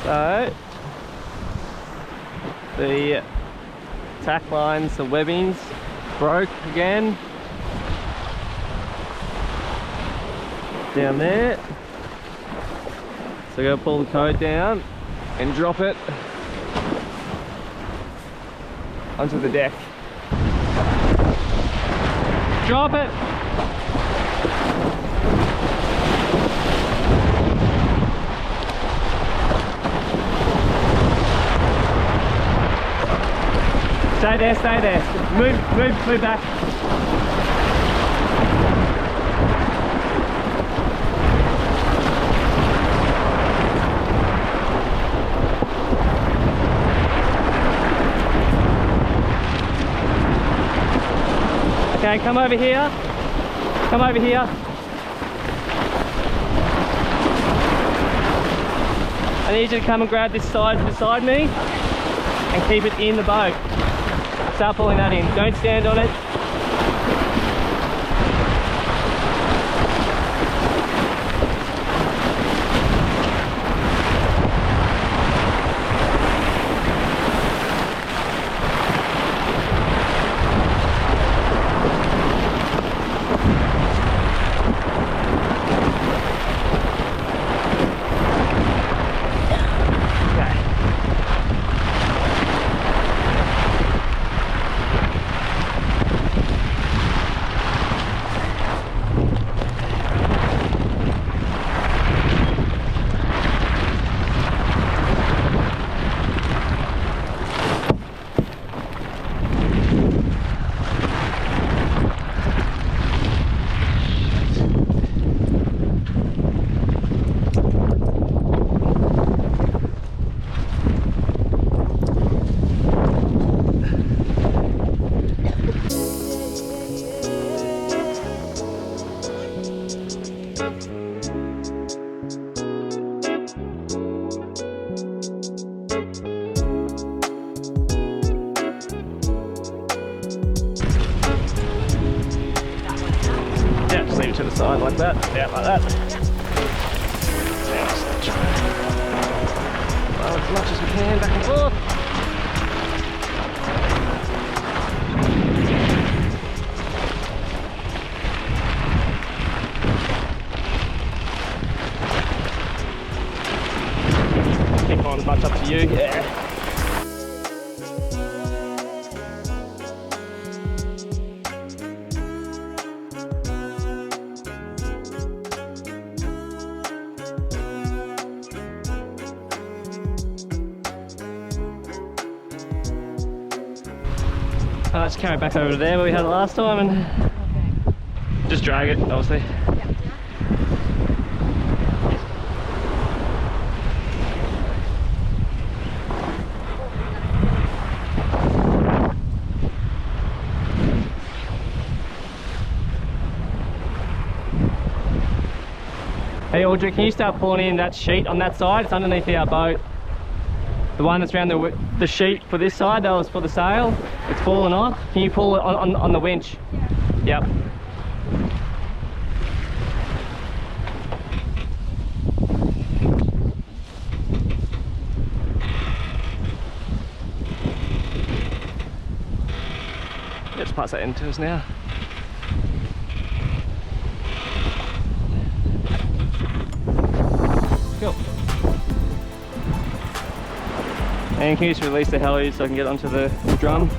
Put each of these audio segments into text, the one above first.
So the tack lines, the webbings broke again down there. So I'm going to pull the coat down and drop it onto the deck. Drop it! Stay there, stay there. Move back. Okay, come over here. Come over here. I need you to come and grab this side beside me and keep it in the boat. Start pulling that in. Don't stand on it. To the side like that, out like that. Well, as much as we can, back and forth. Keep on as much up to you, yeah. Let's carry it back over to there where we had it last time and just drag it, obviously. Hey Audrey, can you start pulling in that sheet on that side? It's underneath our boat. The one that's around the sheet for this side, that was for the sail. It's fallen off. Can you pull it on the winch? Yeah. Yep. Let's pass that into us now. Cool. And can you just release the heli so I can get onto the drum?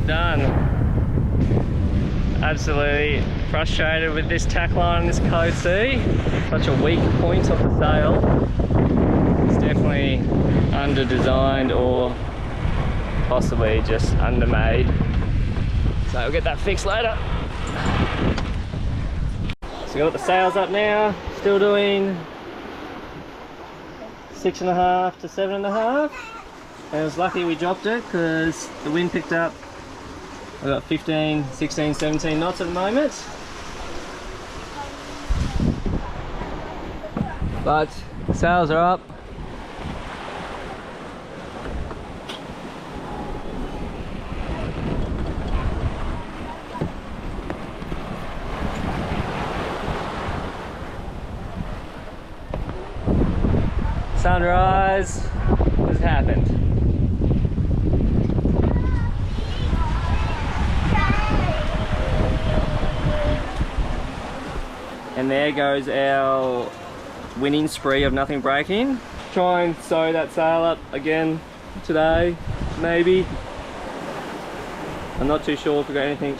Done. Absolutely frustrated with this tack line on this code C. Such a weak point of the sail. It's definitely under designed or possibly just undermade. So we'll get that fixed later. So we've got the sails up now, still doing 6.5 to 7.5. And I was lucky we dropped it because the wind picked up. I've got 15, 16, 17 knots at the moment. But the sails are up. Sunrise has happened. And there goes our winning spree of nothing breaking. Try and sew that sail up again today, maybe. I'm not too sure if we've got anything.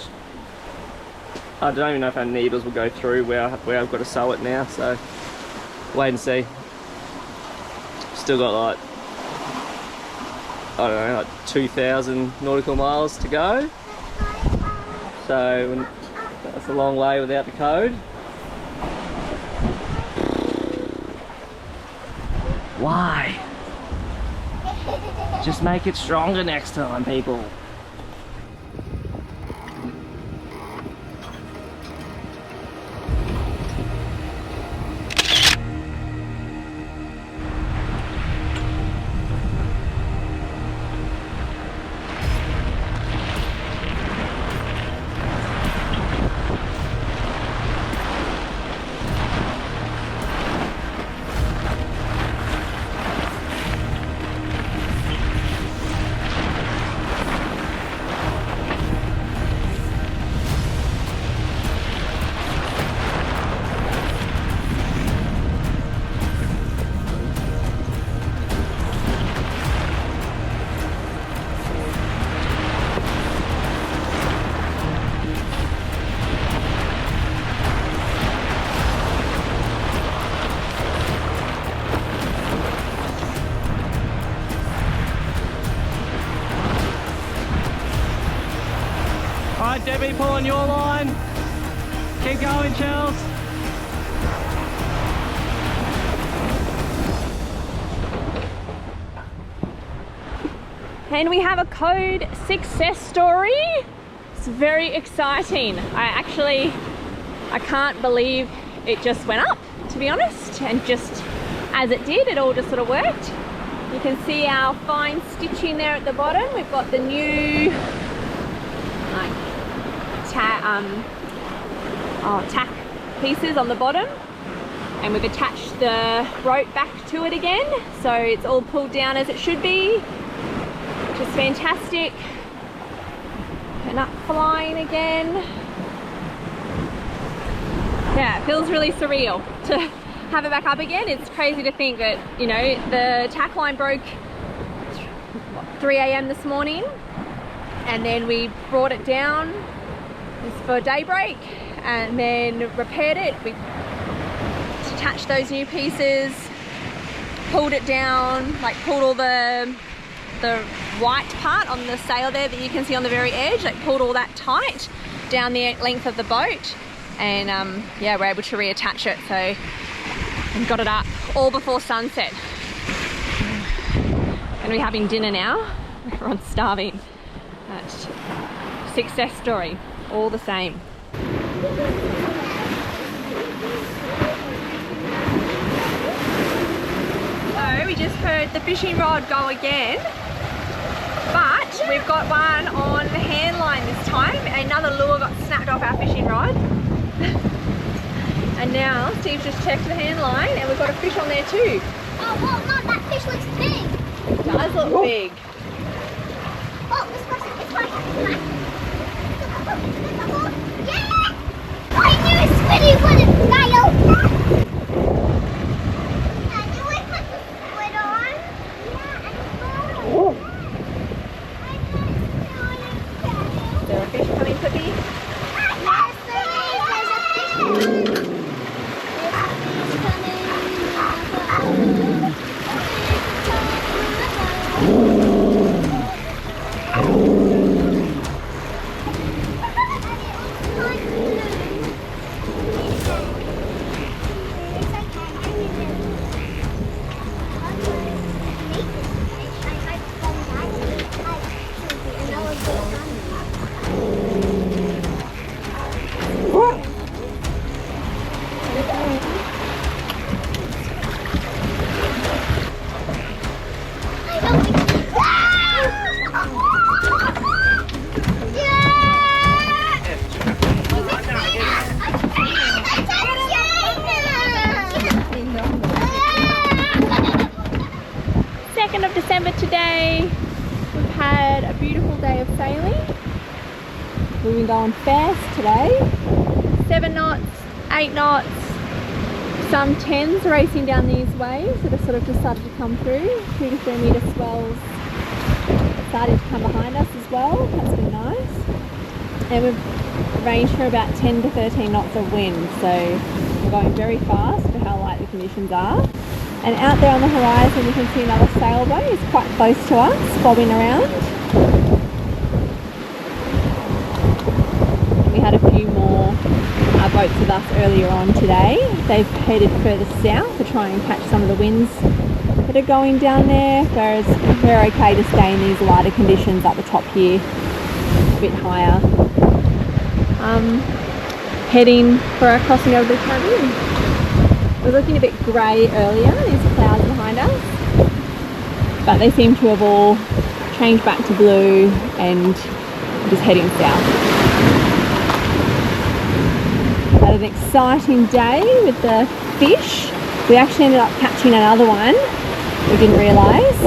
I don't even know if our needles will go through where I've got to sew it now, so wait and see. Still got like, I don't know, like 2,000 nautical miles to go. So that's a long way without the code. Why? Just make it stronger next time, people. Alright, Debbie, pull on your line. Keep going, Charles. And we have a code success story. It's very exciting. I can't believe it just went up, to be honest. And just as it did, it all just sort of worked. You can see our fine stitching there at the bottom. We've got the new tack pieces on the bottom, and we've attached the rope back to it again, so it's all pulled down as it should be, which is fantastic. And up flying again. Yeah, it feels really surreal to have it back up again. It's crazy to think that, you know, the tack line broke 3 AM this morning, and then we brought it down for daybreak and then repaired it. We attached those new pieces, pulled it down, like pulled all the white part on the sail there that you can see on the very edge, like pulled all that tight down the length of the boat, and yeah, we're able to reattach it, so and got it up all before sunset. Gonna be having dinner now. Everyone's starving. But success story, all the same. So we just heard the fishing rod go again, but we've got one on the hand line this time. Another lure got snapped off our fishing rod. And now Steve's just checked the hand line and we've got a fish on there too. Oh, well, Mum, that fish looks big. It does look big. Oh, this person, it's fine. Yeah! I knew a squiddy wouldn't fly over. I knew I put the squid on. Yeah, and Oh. I Is there a fish coming, Cookie? yes, there is. There's a fish coming. There's a fish coming. We've been going fast today. 7 knots, 8 knots, some 10s racing down these waves that have sort of just started to come through. 2 to 3 metre swells starting to come behind us as well. That's been nice. And we've ranged for about 10 to 13 knots of wind, so we're going very fast for how light the conditions are. And out there on the horizon you can see another sailboat. It's quite close to us, bobbing around. We had a few more boats with us earlier on today. They've headed further south to try and catch some of the winds that are going down there, whereas we're okay to stay in these lighter conditions up the top here, a bit higher. Heading for our crossing over the Caribbean. It was looking a bit grey earlier, these clouds behind us, but they seem to have all changed back to blue and just heading south. Had an exciting day with the fish. We actually ended up catching another one. We didn't realise.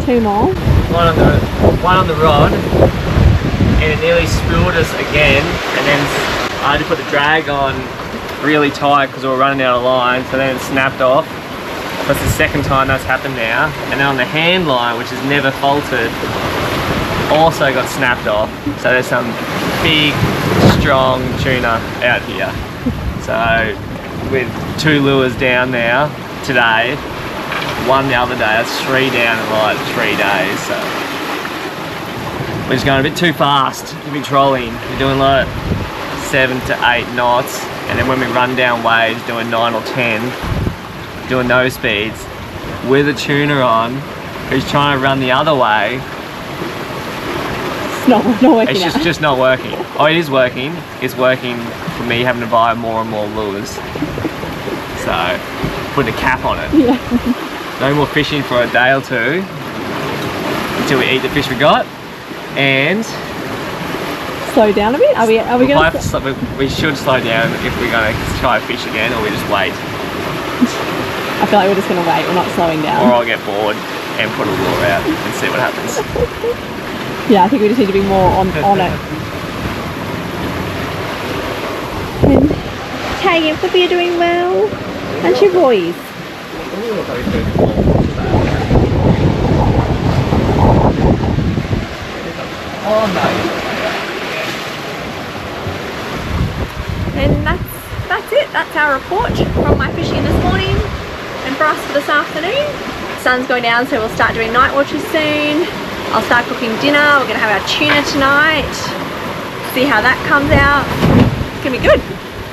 2 more. One on the rod, and it nearly spilled us again. And then I had to put the drag on really tight because we were running out of line. So then it snapped off. That's the second time that's happened now. And then on the hand line, which has never faltered, also got snapped off. So there's some big, strong tuna out here. So with 2 lures down now today, 1 the other day, that's 3 down in like 3 days. So we're just going a bit too fast to be trolling. We're doing like 7 to 8 knots, and then when we run down waves doing 9 or 10, doing those speeds with a tuna on who's trying to run the other way. It's not working. It's just not working. Oh, it is working. It's working for me having to buy more and more lures. So, putting a cap on it. Yeah. No more fishing for a day or 2 until we eat the fish we got, and slow down a bit. Are we going to? We should slow down if we're going to try to fish again, or we just wait. I feel like we're just going to wait. We're not slowing down. Or I'll get bored and put a lure out and see what happens. Yeah, I think we just need to be more on it. And Tay and Flippy are doing well. Aren't you boys? Oh no. And that's it. That's our report from my fishing this morning and for us for this afternoon. The sun's going down, so we'll start doing night watches soon. I'll start cooking dinner. We're going to have our tuna tonight. See how that comes out. It's going to be good.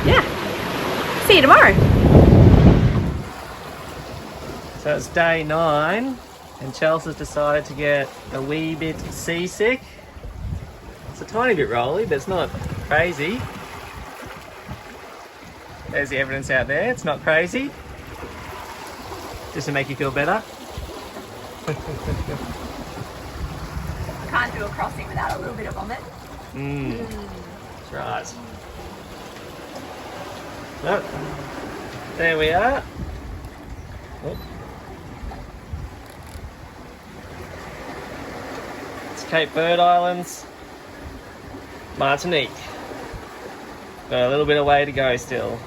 Yeah. See you tomorrow. So it's day 9, and Chelsea's decided to get a wee bit seasick. It's a tiny bit rolly, but it's not crazy. There's the evidence out there. It's not crazy. Just to make you feel better. Can't do a crossing without a little bit of vomit. That's right. Look, there we are. Oh. It's Cape Verde Islands, Martinique. Got a little bit of way to go still.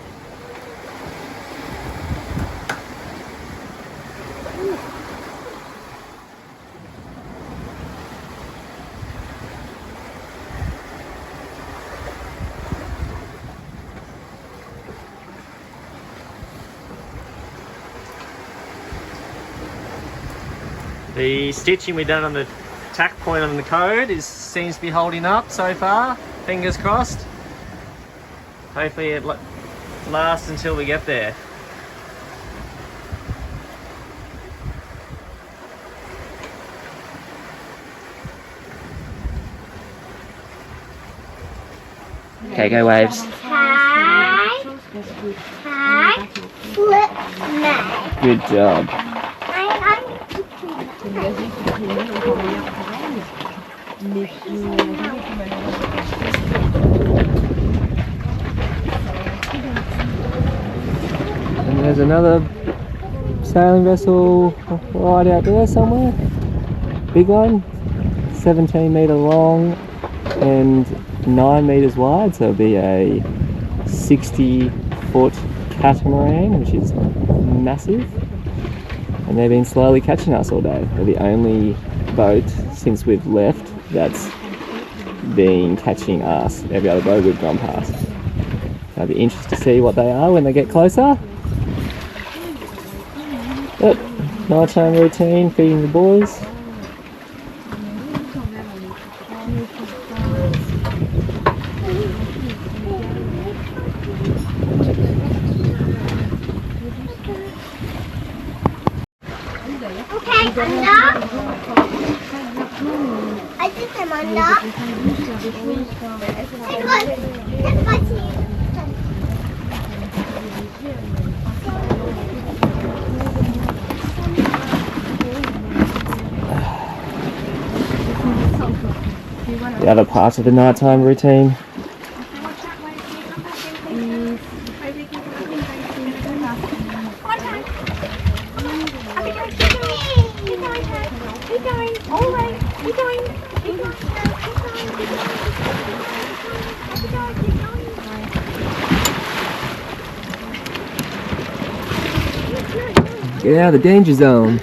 The stitching we've done on the tack point on the code seems to be holding up so far. Fingers crossed. Hopefully it lasts until we get there. Okay, go waves. Hi, flip, no. Good job. And there's another sailing vessel right out there somewhere. Big one, 17 metre long and 9 meters wide, so it'll be a 60-foot catamaran, which is massive. And they've been slowly catching us all day. They're the only boat since we've left that's been catching us. Every other boat we've gone past. So I'll be interested to see what they are when they get closer. Yep, nighttime routine, feeding the boys. Okay, Amanda. I think Amanda. Take my team. The other part of the nighttime routine. Get out of the danger zone.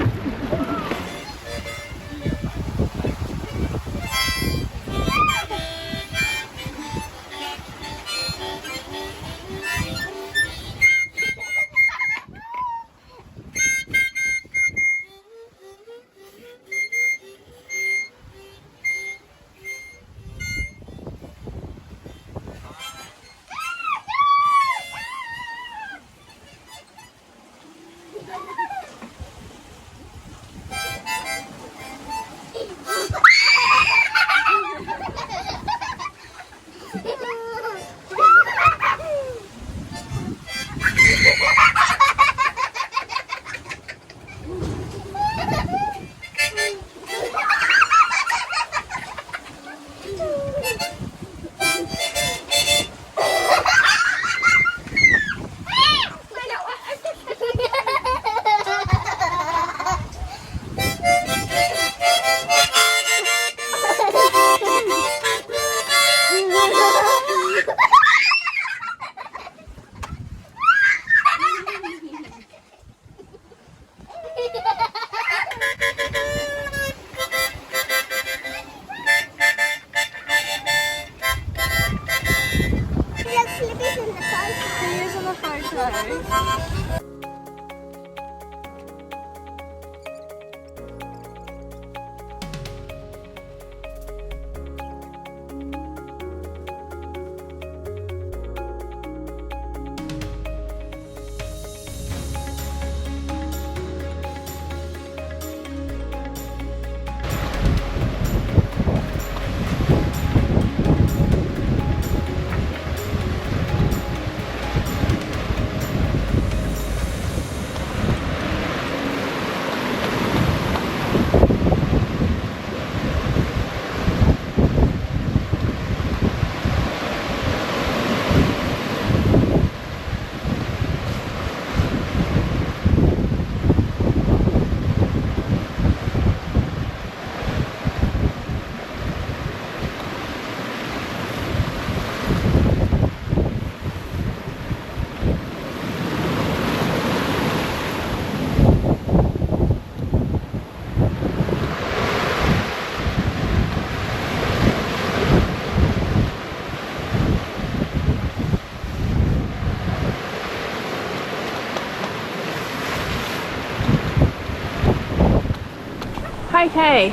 Okay,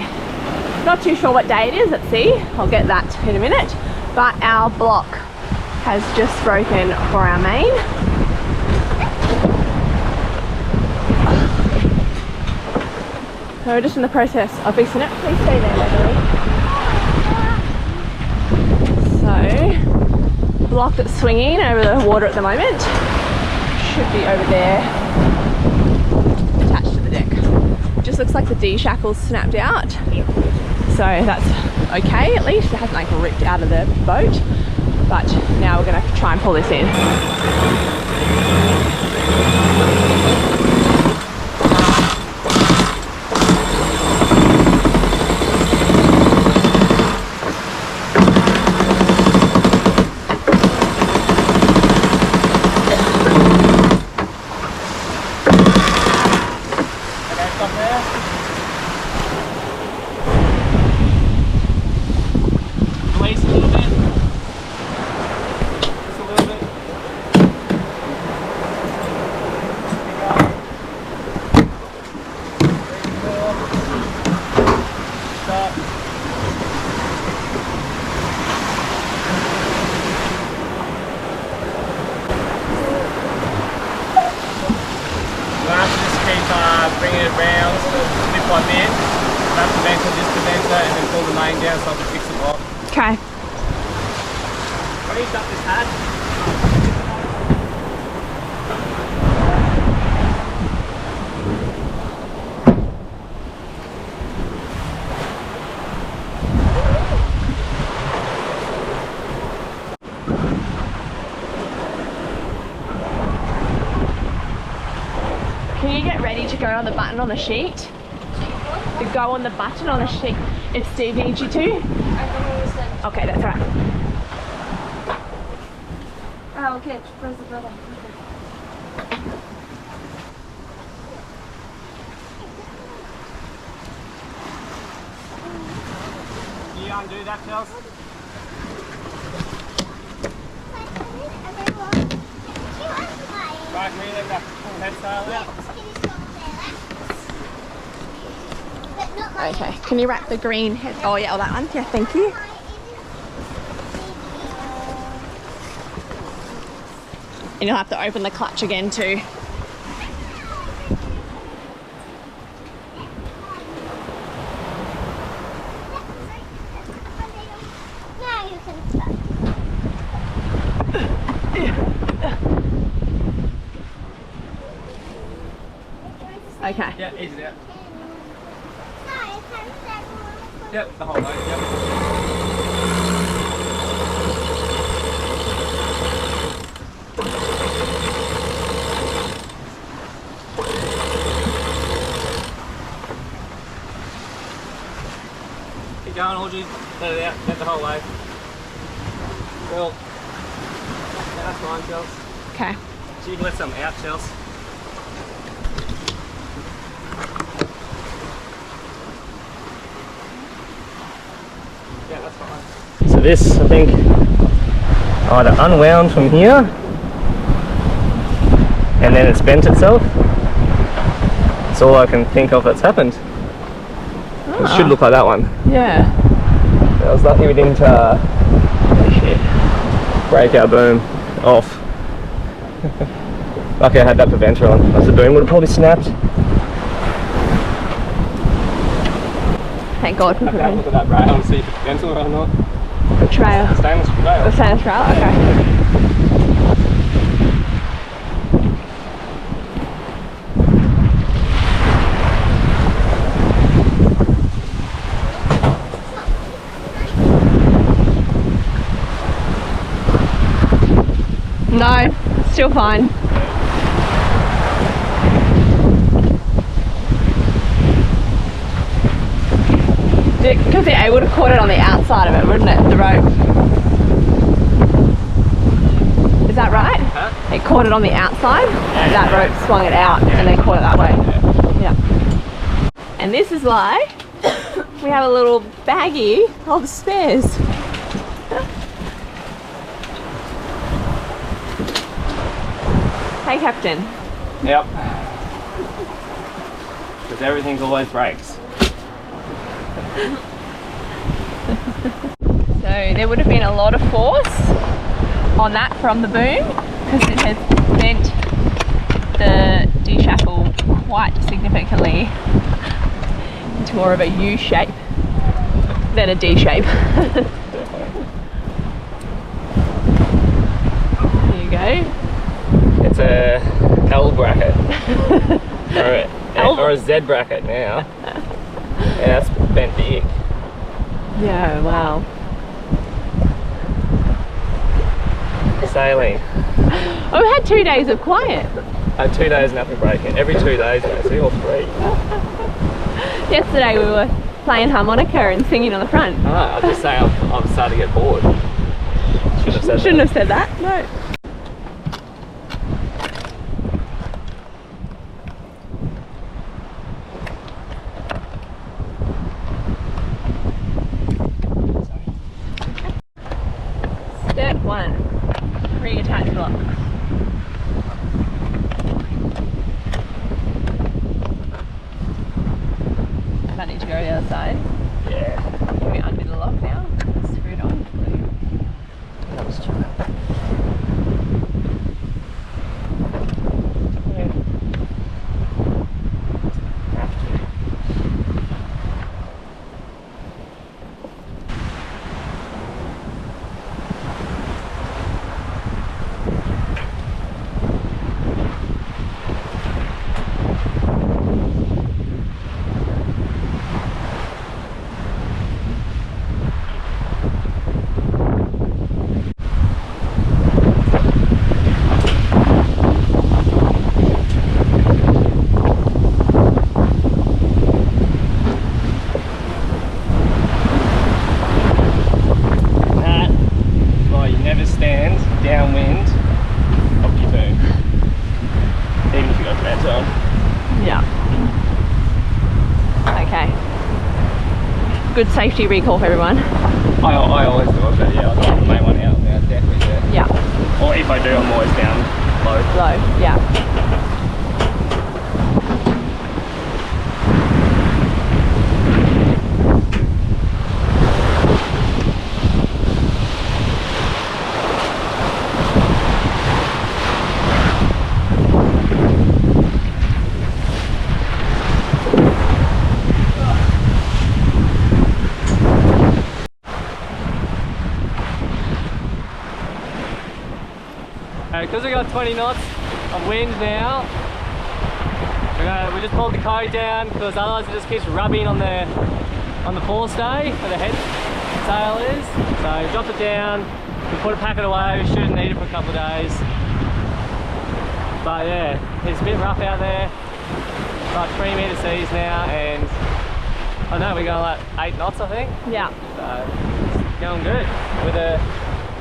not too sure what day it is at sea. I'll get that in a minute. But our block has just broken for our main. So we're just in the process of fixing it. Please stay there, Beverly. So, block that's swinging over the water at the moment should be over there, attached to the deck. Just looks like the D shackle's snapped out. So that's okay, at least it hasn't like ripped out of the boat. But now we're gonna try and pull this in. main down so I can fix the block. Okay. Raised up this hatch. Can you get ready to go on the button on the sheet? To go on the button on the sheet if Steve needs you to? I don't understand. Okay, that's right. Oh, okay. Press the button. Can you undo that, Chels? Right, can you let that full head sail out? Okay, can you wrap the green head? Oh yeah, that one. Yeah, thank you. And you'll have to open the clutch again too. Now you can start. Okay. Yeah, easy out. No, you can start. Yep, the whole way, yep. Keep going, Audrey. Let it out, get the whole way. Well, yeah, that's fine, Chels. Okay. So you can let some out, Chels. Yeah, that's fine. So this, I think, either unwound from here, and then it's bent itself. That's all I can think of that's happened. It should look like that one. Yeah. I was lucky we didn't break our boom off. Lucky I had that preventer on, as the boom would have probably snapped. Thank God for I can look at that rail and see if it's bent or not. the trail. Stainless rail. The stainless rail, okay. No, still fine. Because it would have caught it on the outside of it, wouldn't it? The rope. Is that right? Huh? It caught it on the outside. That rope swung it out and then caught it that way. Yeah. And this is why we have a little baggie of spares. Hey, Captain. Yep. Because everything always breaks. So there would have been a lot of force on that from the boom because it has bent the D-shackle quite significantly into more of a U shape than a D shape. There you go. It's a L bracket. or a Z bracket now. Yeah, that's bent big. Yeah, wow. Sailing. Well, we had 2 days of quiet. 2 days, nothing breaking. Every 2 days, basically, or 3. Yesterday we were playing harmonica and singing on the front. Ah, I was just saying I'm starting to get bored. Shouldn't have said that. No. Step 1, reattach blocks. Might need to go to the other side. Yeah. Can we undo the lock now? Screw it on. That was too bad. good safety recall for everyone. I always do it, but yeah, I'll get the main one out now, definitely there. Yeah. Or if I do, I'm always down low. Low, yeah. Because we got 20 knots of wind now, we just pulled the code down because otherwise it just keeps rubbing on the forestay where the head sail is. So we dropped it down, we put a packet away, we shouldn't need it for a couple of days. But yeah, it's a bit rough out there, like 3 metre seas now, and I know we're going like 8 knots I think. Yeah. So it's going good with a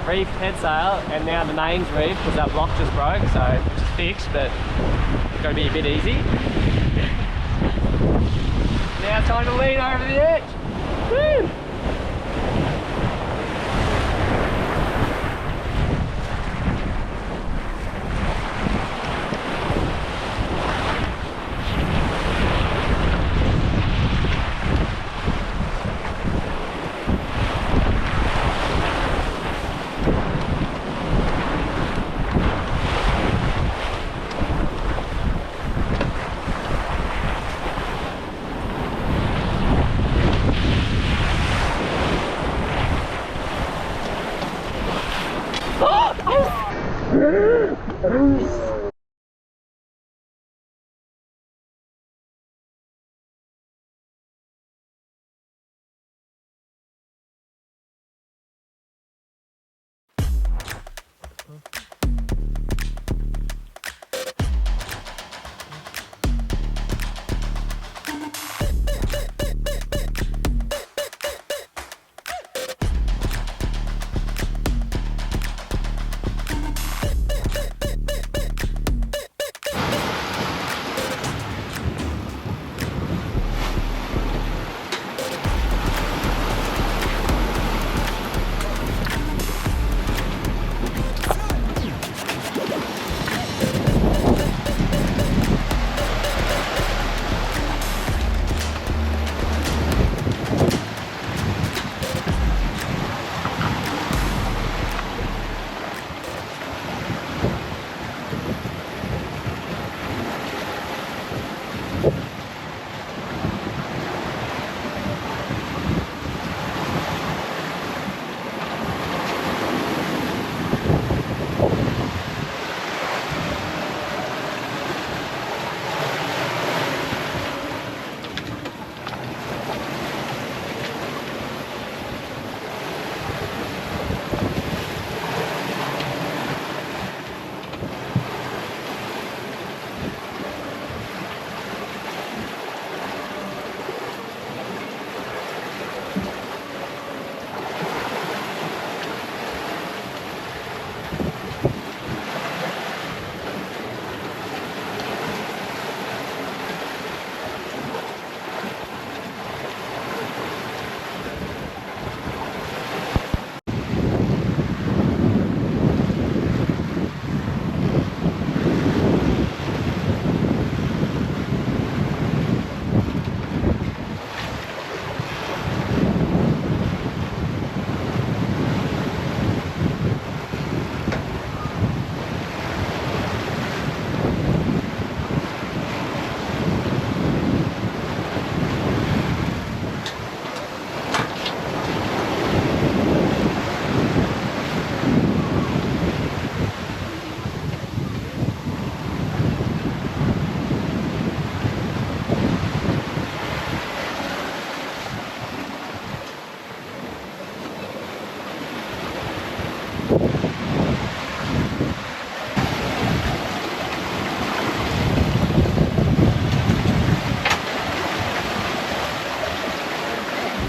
reef head sail, and now the main's reef because that block just broke, so it's just fixed, but it's got to be a bit easy. Now it's time to lean over the edge. Woo!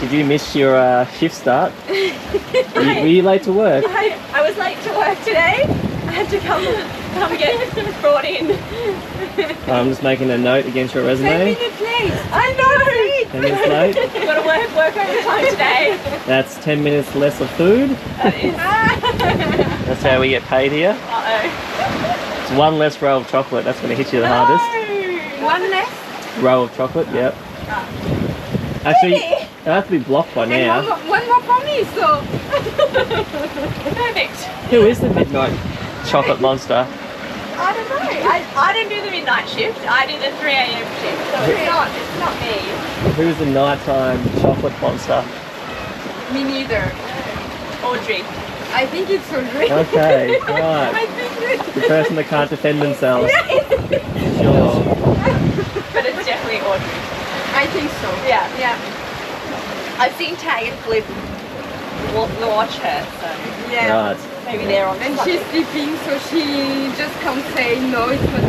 Did you miss your shift start? Were you late to work? I was late to work today. I had to come get brought in. I'm just making a note against your resume. Send me the place. I know. 10 minutes late. Gotta work overtime today. That's 10 minutes less of food. That is. That's how we get paid here. Uh-oh. It's one less row of chocolate. That's going to hit you the hardest. One less? Row of chocolate, yep. Actually, it'll have to be blocked by now. One more for me, so. Perfect. Who is the midnight chocolate monster? I don't know. I don't do the midnight shift. I do the 3 a.m. shift. So it's not me. Who's the nighttime chocolate monster? Me neither. Audrey. I think it's Audrey. Okay, right. I think it's The person that can't defend themselves. Sure. But it's definitely Audrey. I think so. Yeah. Yeah. I've seen Tag and Flip watch her, so yeah. Right. Maybe they're on. And she's sleeping, so she just can't say no, it's not me.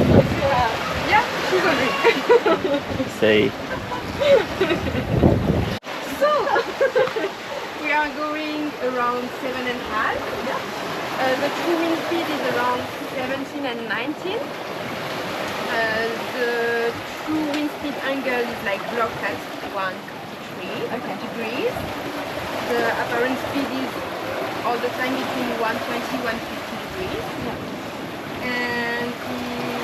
Yeah, she's Audrey. See. So, we are going around 7.5. The true wind speed is around 17 and 19. The true wind speed angle is like blocked at 153 degrees. The apparent speed is all the time between 120 and 150 degrees. And the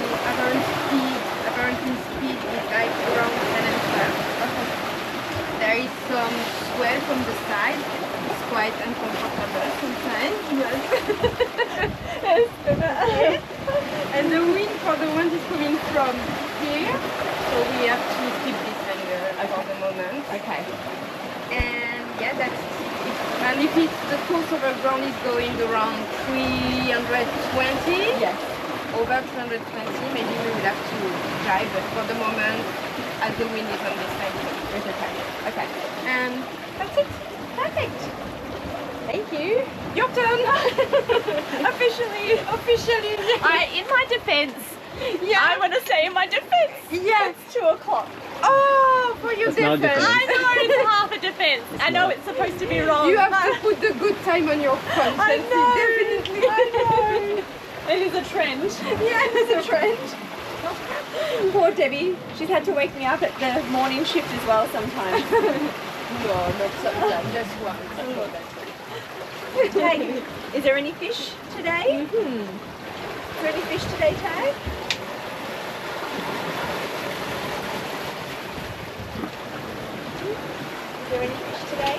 apparent wind speed is like around 10 and 12. There is some swell from the side. It's quite uncomfortable sometimes. And the wind for the wind is coming from here, so we have to keep this angle for the moment. Okay. And yeah, that's it. And if it's the course over ground is going around 320, Yes. over 320, maybe we will have to drive, but for the moment, as the wind is on this side, It's okay. Okay. and that's it. Perfect. Thank you. Your turn. Officially. In my defense, Yeah. I want to say in my defense. Yes. It's 2 o'clock. Oh, for your That's not a defense. defense. I know it's half a defense. I know it's supposed to be wrong. You have but to put the good time on your front. I That's know. it, definitely. I know. It is a trend. Yeah, It's a trend. Poor Debbie. She's had to wake me up at the morning shift as well sometimes. no, not sometimes, just once. Tag, is there any fish today? Is there any fish today, Tag? Is there any fish today?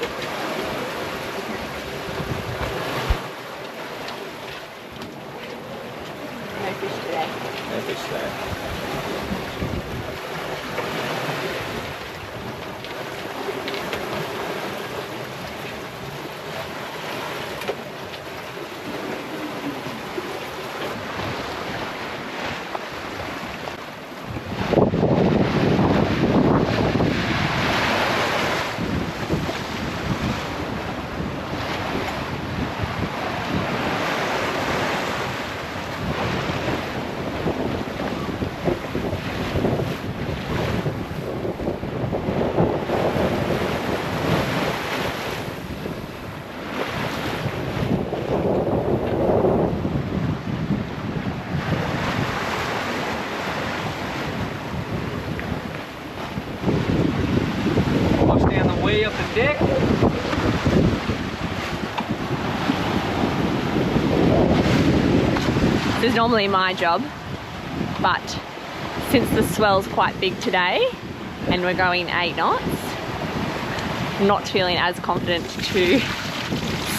No fish today. No fish there. Wash down the way up the deck. This is normally my job, but since the swell's quite big today and we're going 8 knots, I'm not feeling as confident to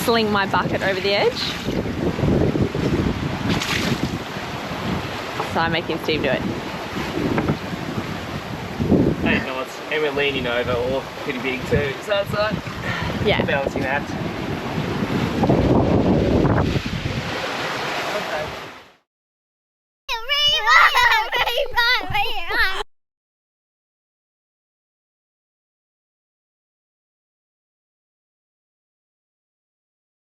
sling my bucket over the edge. So I'm making Steve do it. 8 knots, and we're leaning over, or pretty big too. So it's like Yeah. balancing that.